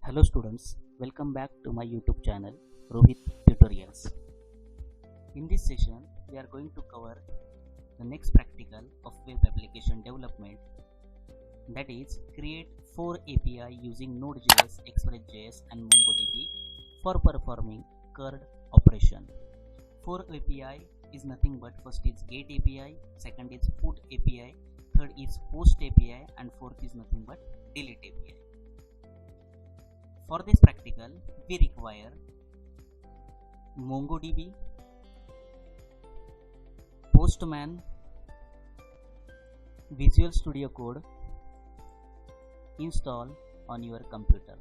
Hello students, welcome back to my YouTube channel Rohit Tutorials. In this session, we are going to cover the next practical of web application development, that is create 4 API using Node.js, expressjs and MongoDB for performing CRUD operation. 4 API is nothing but first is get API, second is put API, third is post API and fourth is nothing but delete API. For this practical, we require MongoDB, Postman, Visual Studio Code install on your computer.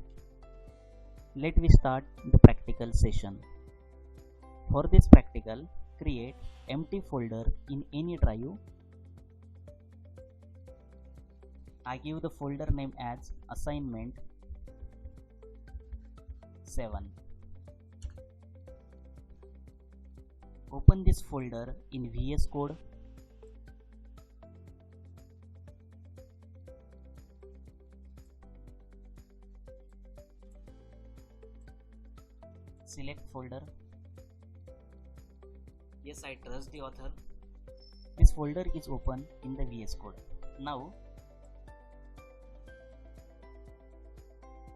Let me start the practical session. For this practical, create empty folder in any drive. I give the folder name as assignment 7. Open this folder in VS Code. Select folder. Yes, I trust the author. This folder is open in the VS Code. Now,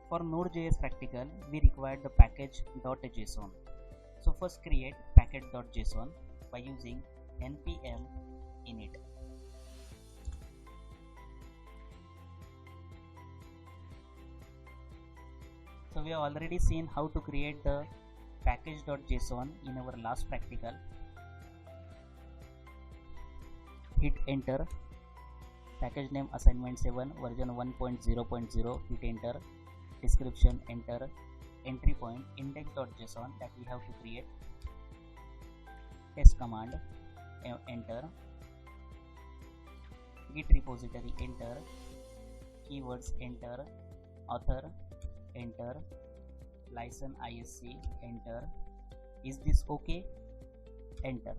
for Node.js practical, we require the package.json. So first create package.json by using npm init. So we have already seen how to create the package.json in our last practical. Hit enter. Package name assignment 7 version 1.0.0. Hit enter. Description enter. Entry point index.json that we have to create. Test command enter. Git repository enter. Keywords enter. Author enter. License ISC enter. Is this okay? Enter.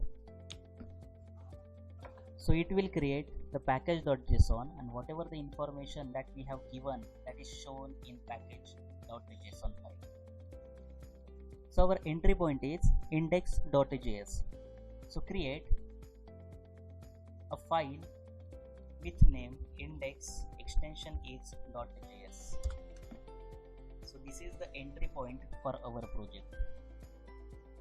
So it will create the package.json and whatever the information that we have given, that is shown in package.json file. So our entry point is index.js. So create a file with name index, extension is .js. So this is the entry point for our project.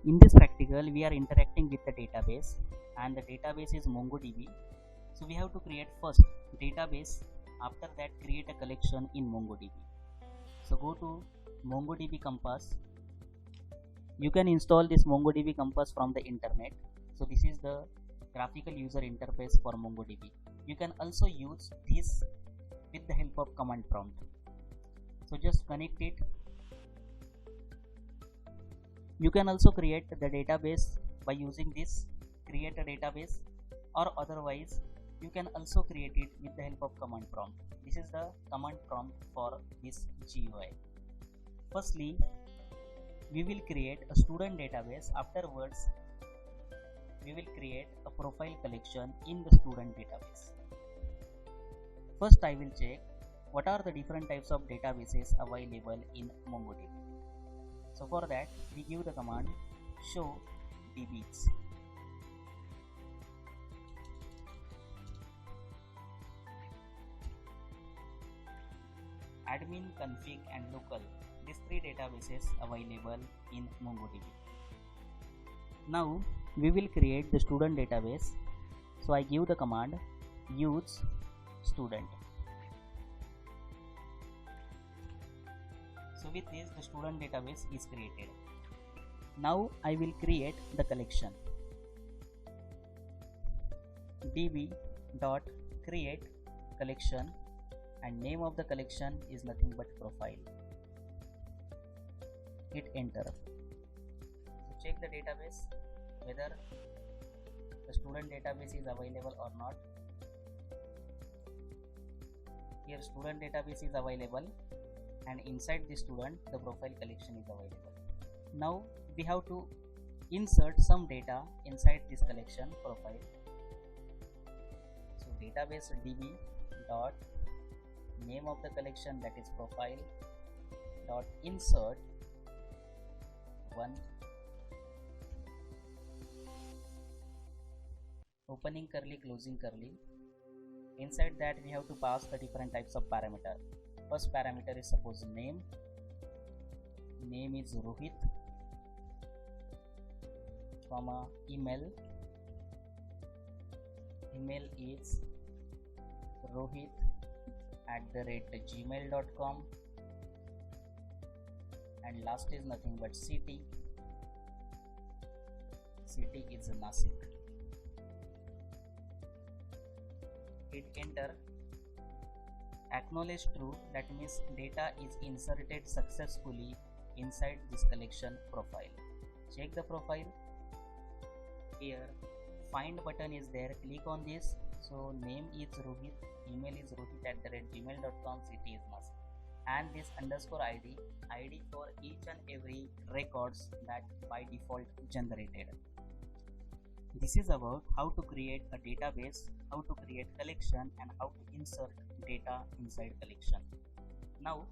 In this practical, we are interacting with the database and the database is MongoDB. So we have to create first database, after that create a collection in MongoDB. So go to MongoDB Compass. You can install this MongoDB Compass from the internet. So this is the graphical user interface for MongoDB. You can also use this with the help of command prompt. So just connect it. You can also create the database by using this create a database, or otherwise you can also create it with the help of command prompt. This is the command prompt for this GUI. Firstly, we will create a student database. Afterwards, we will create a profile collection in the student database. First, I will check what are the different types of databases available in MongoDB. So for that, we give the command show DBs. Admin, config and local, these 3 databases available in MongoDB. Now we will create the student database. So I give the command use student. So with this the student database is created. Now I will create the collection. db.create collection and name of the collection is nothing but profile. Hit enter. So check the database whether the student database is available or not. Here student database is available and inside the student the profile collection is available. Now we have to insert some data inside this collection profile. So database db dot name of the collection, that is profile, dot insert one opening curly closing curly. Inside that we have to pass the different types of parameter. First parameter is suppose name is Rohit, comma email is rohit@gmail.com, and last is nothing but city is Nasik. Hit enter. Acknowledge true, that means data is inserted successfully inside this collection profile. Check the profile. Here find button is there, click on this. So name is Rohit, email is rohit@gmail.com, city is Nasik, and this underscore id for each and every records that by default generated. This is about how to create a database, how to create collection, and how to insert data inside collection. Now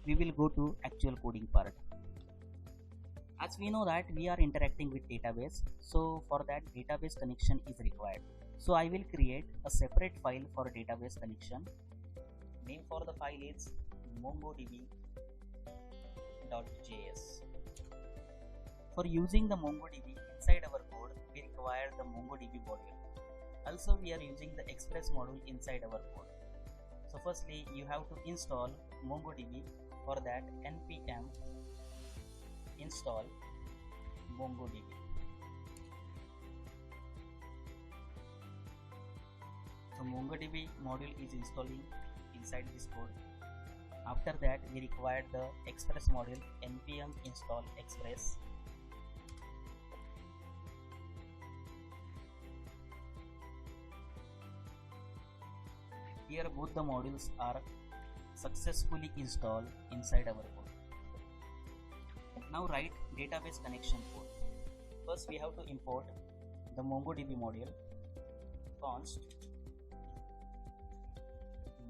we will go to actual coding part. As we know that we are interacting with database, so for that database connection is required. So I will create a separate file for database connection. Name for the file is MongoDB.js. For using the MongoDB inside our code, we require the MongoDB module. Also we are using the Express module inside our code. So firstly you have to install MongoDB. For that npm install MongoDB. So MongoDB module is installing inside this code. After that we require the Express module, npm install express. Here both the modules are successfully installed inside our code. Now write database connection code. First we have to import the MongoDB module. Const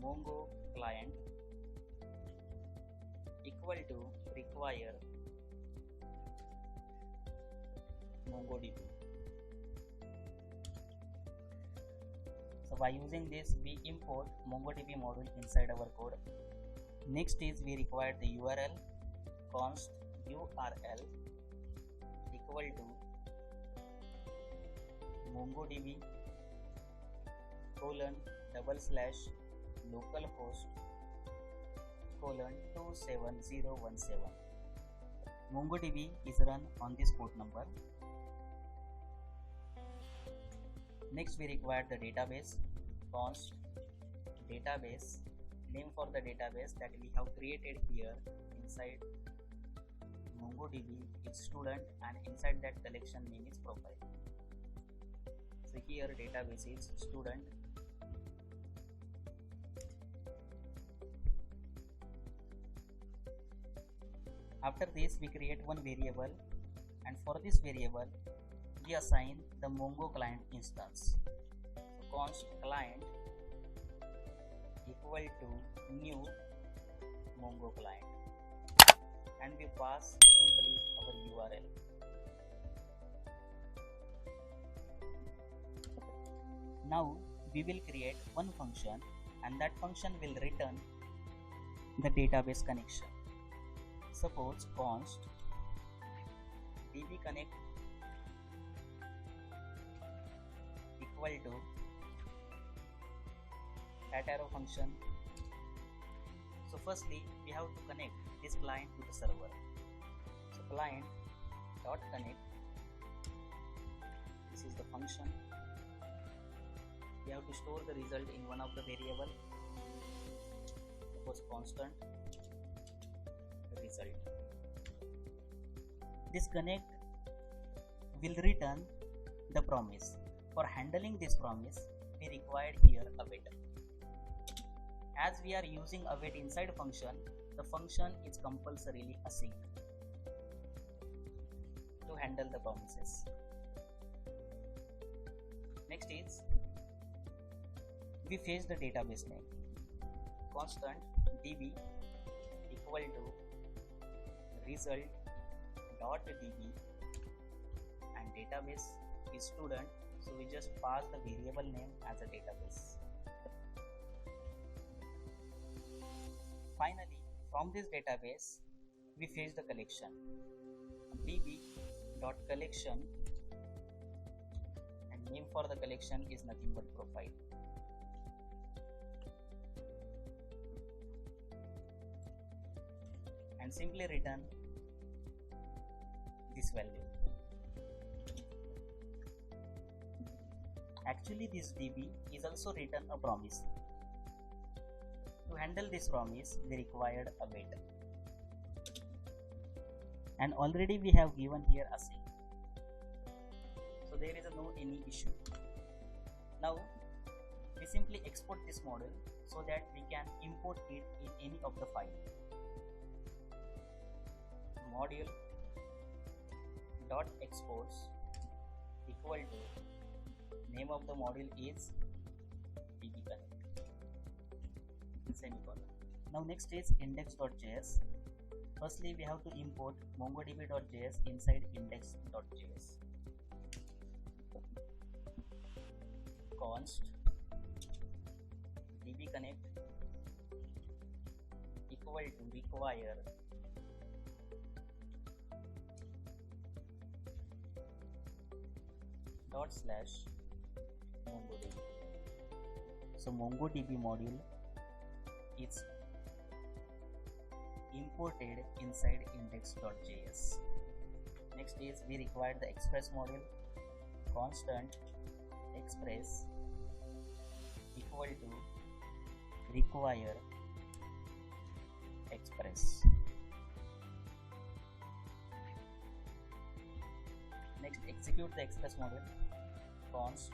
Mongo client equal to require MongoDB. So by using this we import MongoDB module inside our code. Next is we require the URL. Const URL equal to MongoDB : localhost : 27017. MongoDB is run on this port number. Next we require the database. Const database, name for the database that we have created here inside MongoDB is student, and inside that collection name is profile. So here database is student. After this we create one variable, and for this variable we assign the Mongo client instance. So const client equal to new Mongo client, and we pass simply our URL. Now we will create one function, and that function will return the database connection. Suppose const dbconnect equal to at arrow function. So firstly we have to connect this client to the server. So client dot connect, this is the function. We have to store the result in one of the variable, suppose constant result. This connect will return the promise. For handling this promise we required here await. As we are using await inside function, the function is compulsorily async to handle the promises. Next is we fetch the database name. Constant db equal result dot db and database is student, so we just pass the variable name as a database. Finally, from this database we fetch the collection db dot collection, and name for the collection is nothing but profile. And simply return this value. Actually, this DB is also return a promise. To handle this promise, we required a wait. And already we have given here a async. So there is no any issue. Now we simply export this model so that we can import it in any of the file. Module dot exports equal to name of the module is dbconnect semicolon. Now next is index.js. Firstly, we have to import MongoDB.js inside index.js. Const dbconnect equal to require dot slash MongoDB. So MongoDB module is imported inside index.js. Next is we require the express module. Constant express equal to require express. Next, execute the express module. Const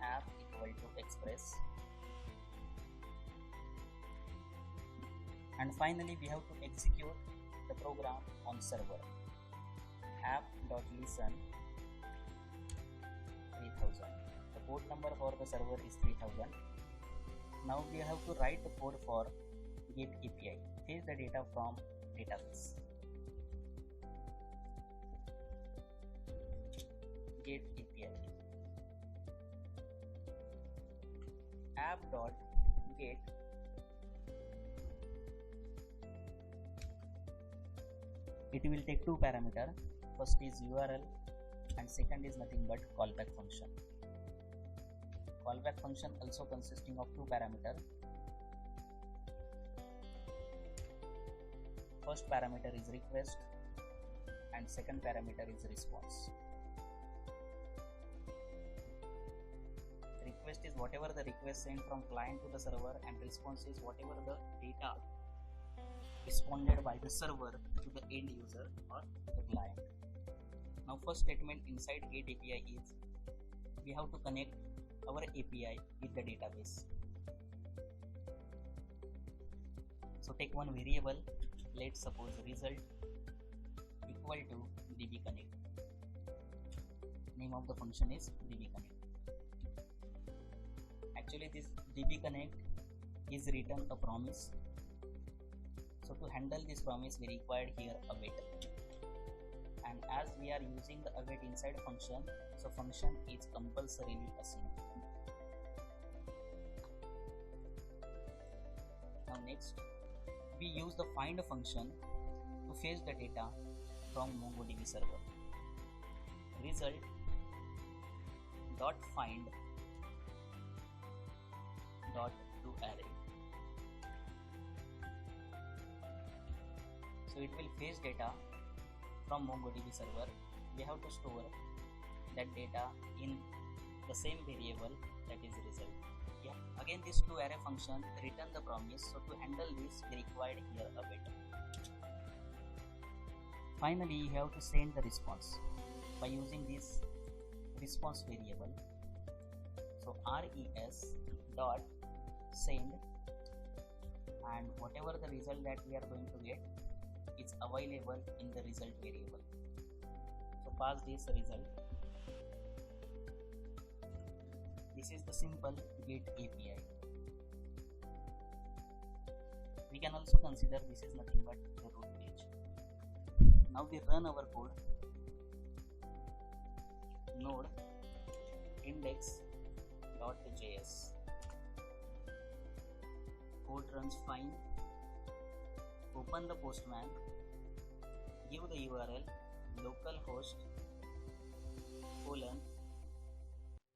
app equal to express, and finally we have to execute the program on server. App.listen 3000. The port number for the server is 3000. Now we have to write the code for get API. Fetch the data from database. Get API. App.get it will take two parameters. First is URL and second is nothing but callback function. Callback function also consisting of two parameters. First parameter is request and second parameter is response. Request is whatever the request sent from client to the server, and response is whatever the data responded by the server to the end user or the client. Now first statement inside get API is we have to connect our API with the database. So take one variable, let's suppose result equal to dbconnect. Name of the function is dbconnect. Actually this dbconnect is written a promise. So to handle this promise we required here await, and as we are using the await inside function, so function is compulsorily async. Now next we use the find function to fetch the data from MongoDB server. Result dot find dot to array. So it will fetch data from MongoDB server. We have to store that data in the same variable, that is result. Yeah. Again this two array function return the promise. So to handle this we required here a wait. Finally you have to send the response by using this response variable. So res dot send, and whatever the result that we are going to get is available in the result variable. So pass this result. This is the simple get API. We can also consider this is nothing but the root page. Now we run our code. Node index.js. Code runs fine. Open the Postman. Give the URL localhost :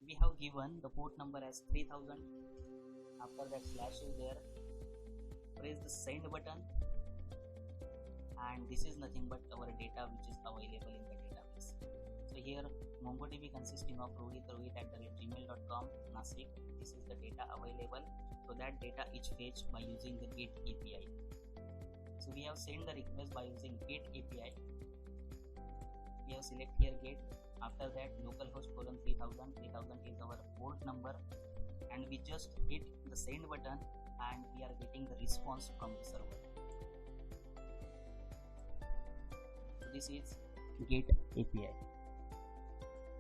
we have given the port number as 3000. After that slash is there. Press the send button, and this is nothing but our data which is available in the database. So here MongoDB consisting of rohit@gmail.com Nasik. This is the data available. So that data is fetched by using the get API. So we have sent the request by using get API. We have select here get. After that localhost : 3000. 3000 is our port number, and we just hit the send button and we are getting the response from the server. So this is get API.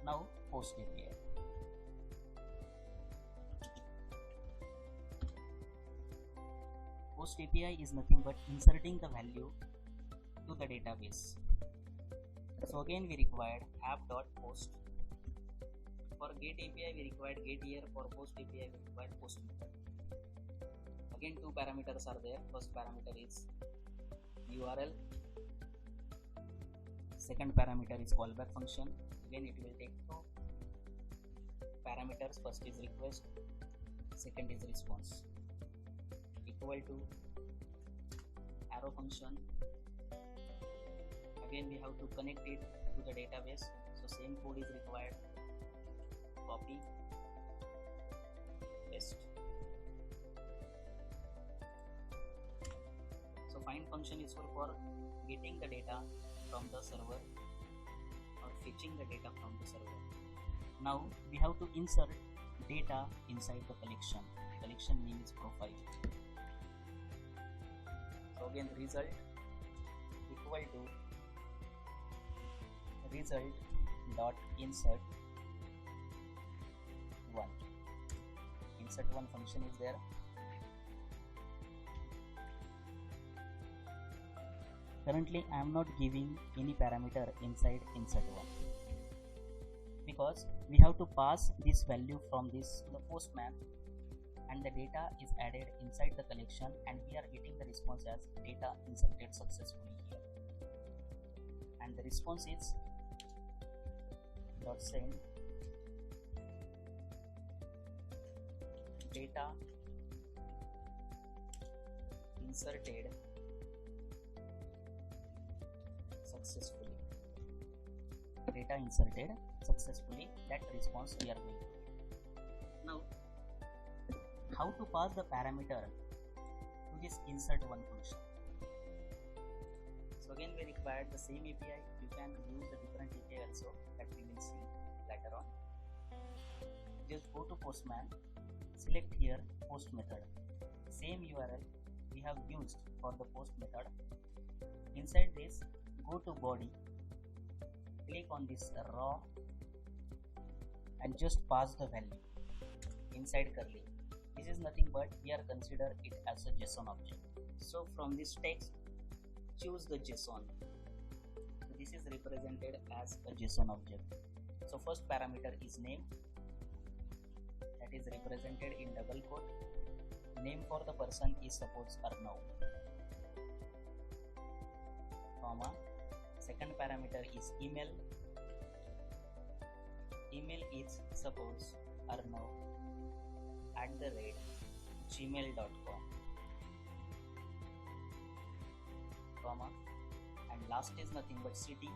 Now post API. Post API is nothing but inserting the value to the database. So again we required app.post. For get API we required get here. For post API we required post method. Again two parameters are there. First parameter is URL. Second parameter is callback function. Again it will take two parameters. First is request. Second is response. Equal to arrow function. Again we have to connect it to the database. So same code is required. Copy, paste. So find function is for getting the data from the server or fetching the data from the server. Now we have to insert data inside the collection. Collection name is profile. So again result equal to result.insert 1. Insert 1 function is there. Currently I am not giving any parameter inside insert 1 because we have to pass this value from this to the Postman, and the data is added inside the collection, and we are getting the response as data inserted successfully here. And the response is .send data inserted successfully. Data inserted successfully. That response we are going to get. Now, how to pass the parameter to this insert one function? So again we required the same API. You can use the different API also, that we will see later on. Just go to Postman, select here post method. Same URL we have used for the post method. Inside this, go to body, click on this raw and just pass the value inside curly. This is nothing but we are consider it as a JSON object. So from this text, choose the JSON. So this is represented as a JSON object. So first parameter is name, that is represented in double quote. Name for the person is suppose Arnav, comma. Second parameter is email. Email is suppose Arnav@gmail.com, comma, and last is nothing but city.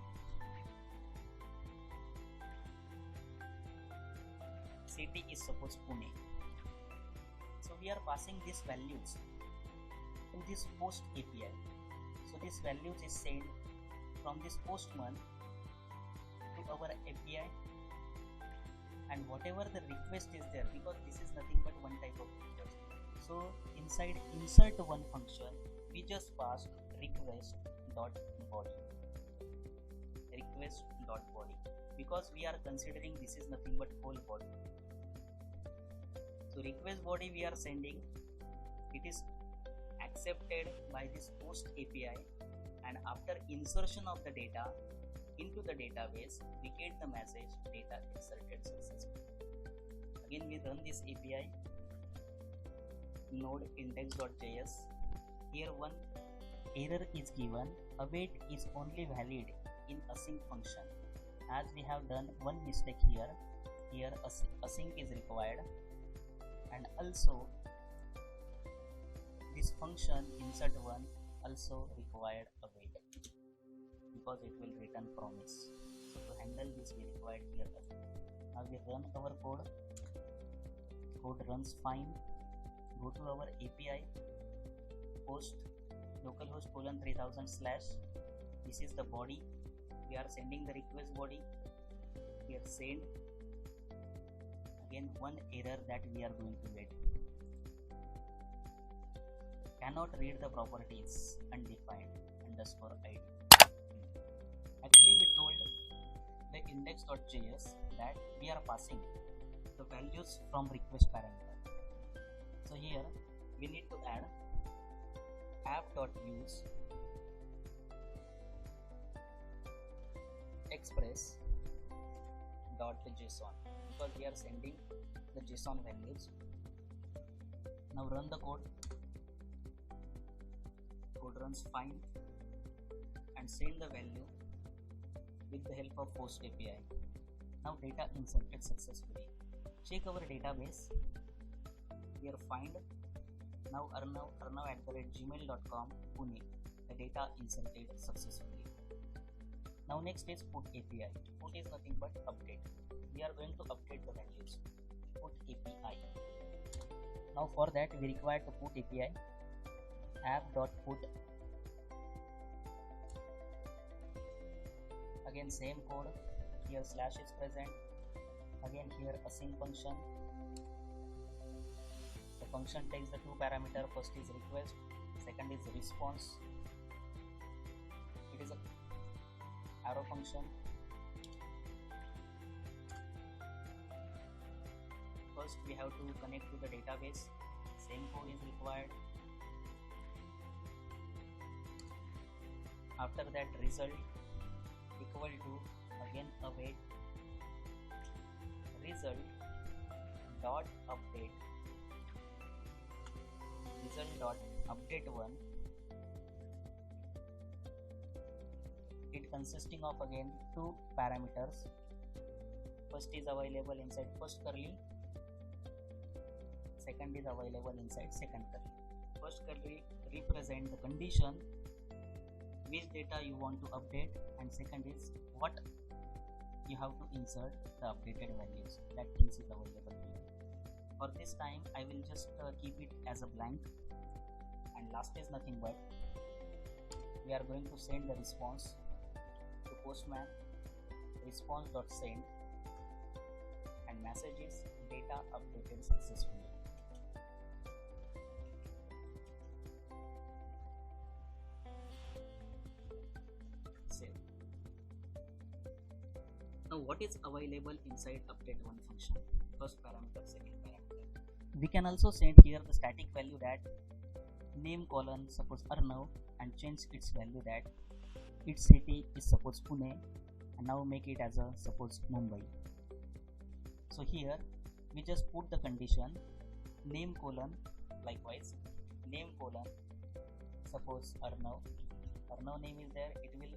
City is suppose Pune. So we are passing these values to this post API. So this values is sent from this Postman to our API, and whatever the request is there, because this is nothing but one type of request. So inside insert one function, we just passed request.body. Request.body, because we are considering this is nothing but whole body. So request body we are sending, it is accepted by this post API, and after insertion of the data into the database, we get the message data inserted successfully. Again, we run this API node index.js. Here one error is given, await is only valid in async function. As we have done one mistake here async is required, and also this function insert one also required await because it will return promise. So to handle this we required here await. Now we run our code runs fine. Go to our API, post localhost :3000/. This is the body. We are sending the request body. Here send. Again one error that we are going to get. Cannot read the properties undefined _id. Actually we told the index.js that we are passing the values from request parameter. So here we need to add app.use express.json because we are sending the JSON values. Now run the code. Code runs fine and send the value with the help of post API. Now data inserted successfully. Check our database. Here find now arnav@gmail.com Pune. The data inserted successfully. Now next is put API. Put is nothing but update. We are going to update the values. Put API. Now for that we require to put API app.put. Again same code. Here slash is present. Again here async function. The function takes the two parameter. First is request, second is response. It is a arrow function. First we have to connect to the database. Same code is required. After that result equal to again await result dot update one. It consisting of again two parameters. First is available inside first curly, second is available inside second curly. First curly represent the condition which data you want to update, and second is what you have to insert the updated values. That things is available here. For this time I will just keep it as a blank, and last is nothing but we are going to send the response to Postman response.send, and message is data updated successfully. Save. Now what is available inside update one function? First parameter, second parameter. We can also send here the static value that name colon suppose Arnav, and change its value that its city is suppose Pune, and now make it as a suppose Mumbai. So here we just put the condition name colon, likewise name colon suppose Arnav. Arnav name is there, it will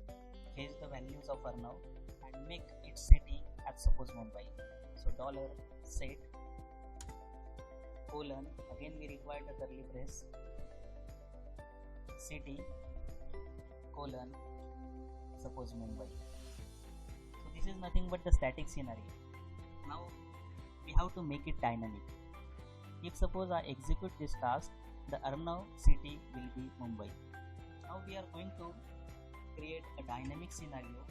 fetch the values of Arnav and make its city as suppose Mumbai. So $set colon, again we require the curly brace, city colon suppose Mumbai. So this is nothing but the static scenario. Now we have to make it dynamic. If suppose I execute this task, the Arnav city will be Mumbai. Now we are going to create a dynamic scenario.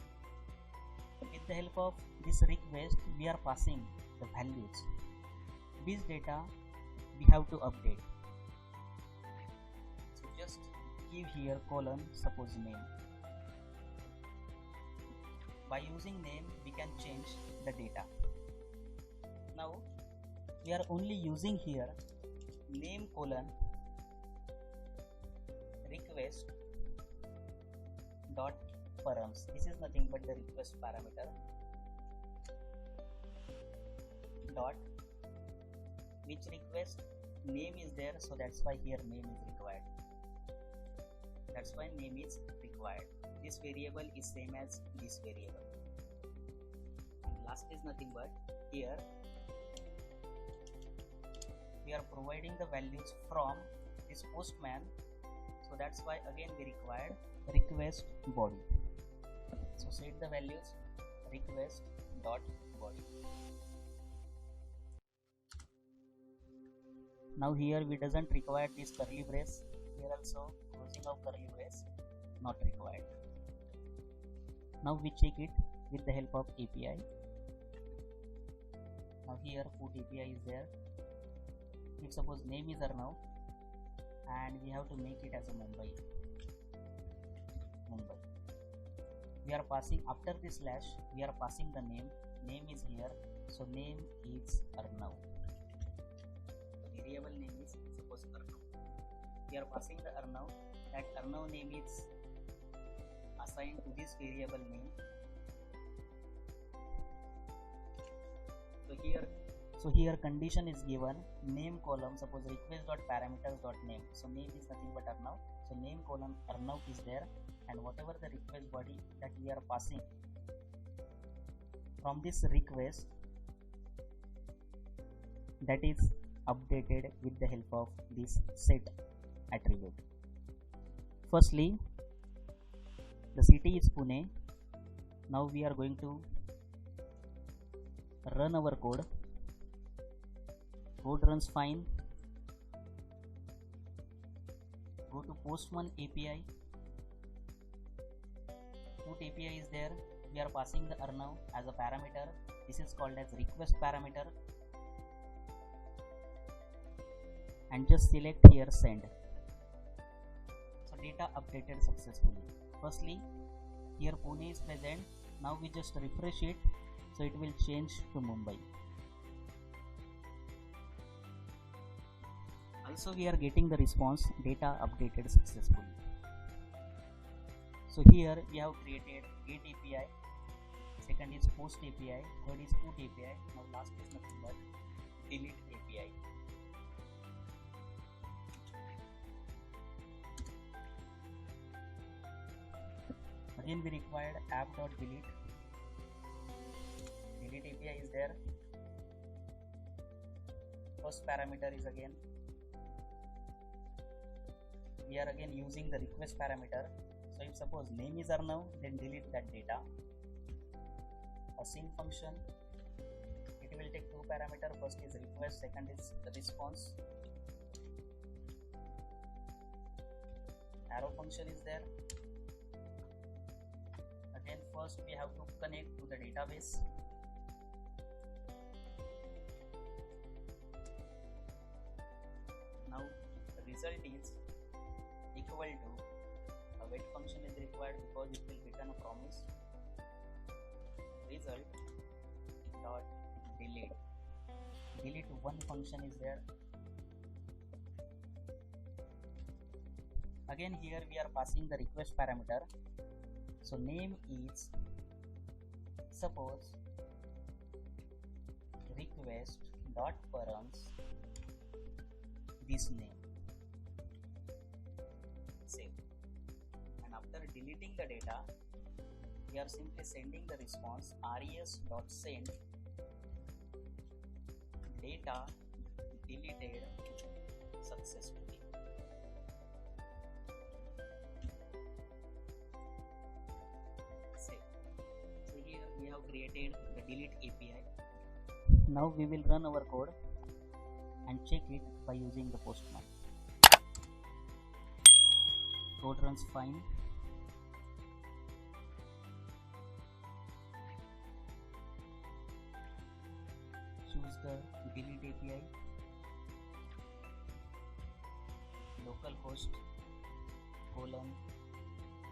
With the help of this request we are passing the values which data we have to update. So just give here colon suppose name. By using name we can change the data. Now we are only using here name colon request dot params. This is nothing but the request parameter dot which request name is there, so that's why here name is required. That's why name is required. This variable is same as this variable. Last is nothing but here we are providing the values from this Postman, so that's why again we required request body. So set the values request dot body. Now here we doesn't require this curly brace. Here also closing of curly brace not required. Now we check it with the help of API. Now here put API is there. If suppose name is Arnav and we have to make it as a Mumbai. We are passing after this slash, we are passing the name. Name is here, so name is Arnav. The variable name is suppose Arnav. We are passing the Arnav. That Arnav name is assigned to this variable name. So here condition is given name column, suppose request dot parameters dot name. So name is nothing but Arnav. So name column Arnav is there, and whatever the request body that we are passing from this request, that is updated with the help of this set attribute. Firstly, the city is Pune. Now we are going to run our code. Code runs fine. Go to Postman API. Put API is there. We are passing the Arnav as a parameter. This is called as request parameter. And just select here send. So data updated successfully. Firstly, here Pune is present. Now we just refresh it, so it will change to Mumbai. Also we are getting the response data updated successfully. So here we have created get API, second is post API, third is put API, now last is nothing but delete API. Again we required app.delete. Delete API is there. First parameter is again, we are again using the request parameter. So if suppose name is Arnav, then delete that data. A sync function, it will take two parameters. First is request, second is the response. Arrow function is there. Again first we have to connect to the database. Now the result is equal to a wait function is required because it will return a promise. Result dot delete one function is there. Again here we are passing the request parameter. So name is suppose request dot params this name. Save. And after deleting the data, we are simply sending the response res.send data deleted successfully. Save. So here we have created the delete API. Now we will run our code and check it by using the Postman. Code runs fine. Choose the delete API, localhost colon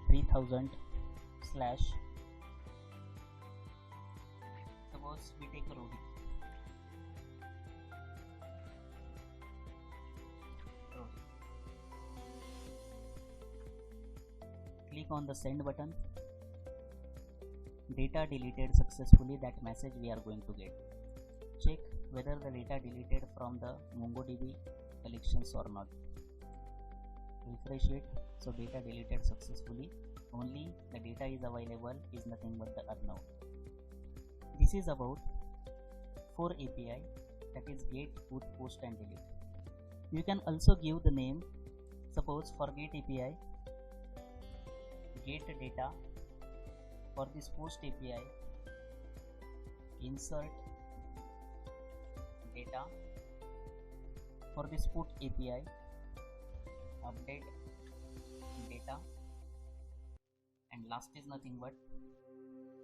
3000 slash, suppose we take a Ruby. Click click on the send button. Data deleted successfully, that message we are going to get. Check whether the data deleted from the MongoDB collections or not. Refresh it. So data deleted successfully, only the data is available, is nothing but the unknown. This is about 4 API, that is get, put, post and delete. You can also give the name. Suppose for get API, get data. For this post API, insert data. For this put API, update data. And last is nothing but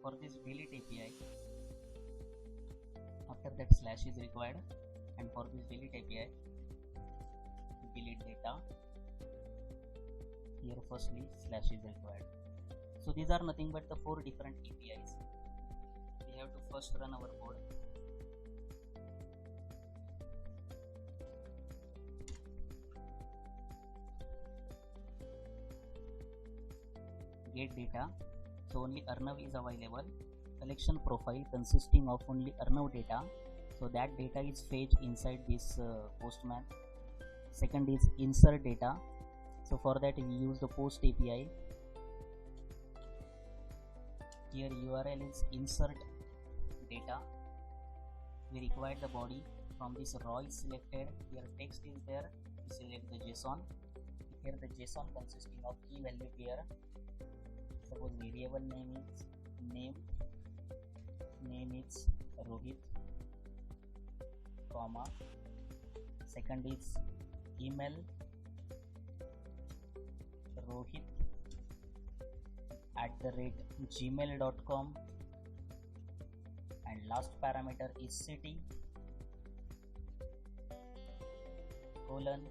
for this delete API, after that slash is required, and for this delete API, delete data. Here firstly slash is required. So these are nothing but the 4 different APIs. We have to first run our code. Get data. So only Arnav is available. Collection profile consisting of only Arnav data. So that data is fetched inside this Postman. Second is insert data. So for that we use the post API. Here URL is insert data. We require the body. From this raw is selected. Here text is there. We select the JSON. Here the JSON consisting of key value pair. Suppose variable name is name is Rohit, comma, second is email rohit@gmail.com, and last parameter is city, colon,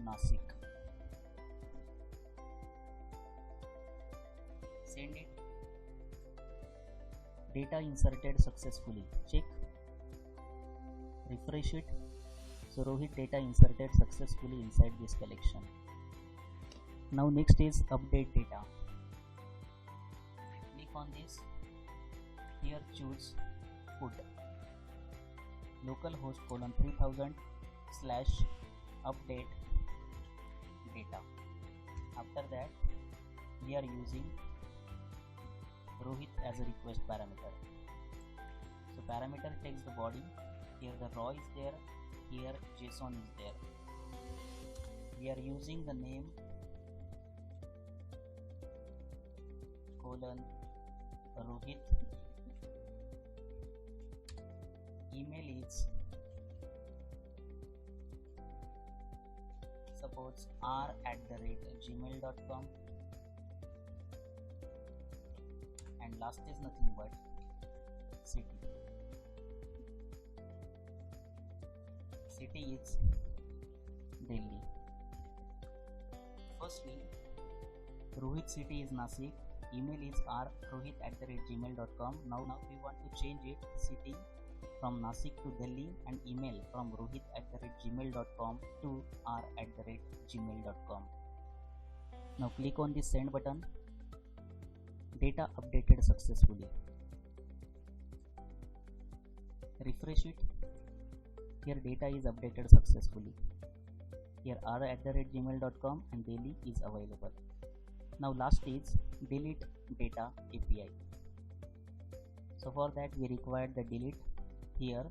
Nasik. Send it. Data inserted successfully. Check. Refresh it. So Rohit data inserted successfully inside this collection. Now next is update data. Click on this. Here choose put localhost colon 3000 / update data. After that we are using Rohit as a request parameter. So parameter takes the body. Here the raw is there. Here JSON is there. We are using the name colon Rohit. Email is suppose r@gmail.com, and last is nothing but city. City is Delhi. Firstly, Rohit city is Nasik, email is rrohit@gmail.com. Now we want to change it, city from Nasik to Delhi, and email from rohit@gmail.com to r@gmail.com. Now click on the send button. Data updated successfully. Refresh it. Here data is updated successfully. Here r@gmail.com and Delhi is available. Now last is delete data API. So for that we require the delete. Here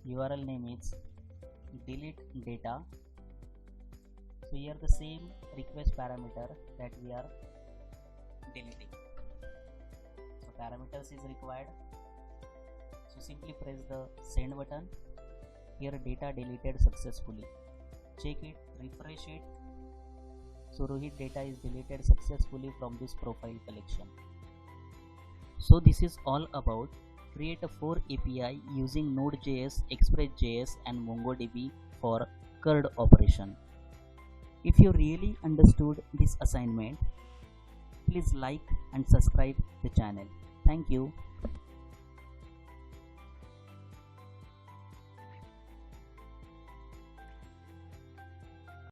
URL name is delete data. So here the same request parameter that we are deleting. So parameters is required. So simply press the send button. Here data deleted successfully. Check it, refresh it. So Rohit data is deleted successfully from this profile collection. So this is all about create a 4 API using Node.js, expressjs and MongoDB for CRUD operation. If you really understood this assignment, please like and subscribe the channel. Thank you.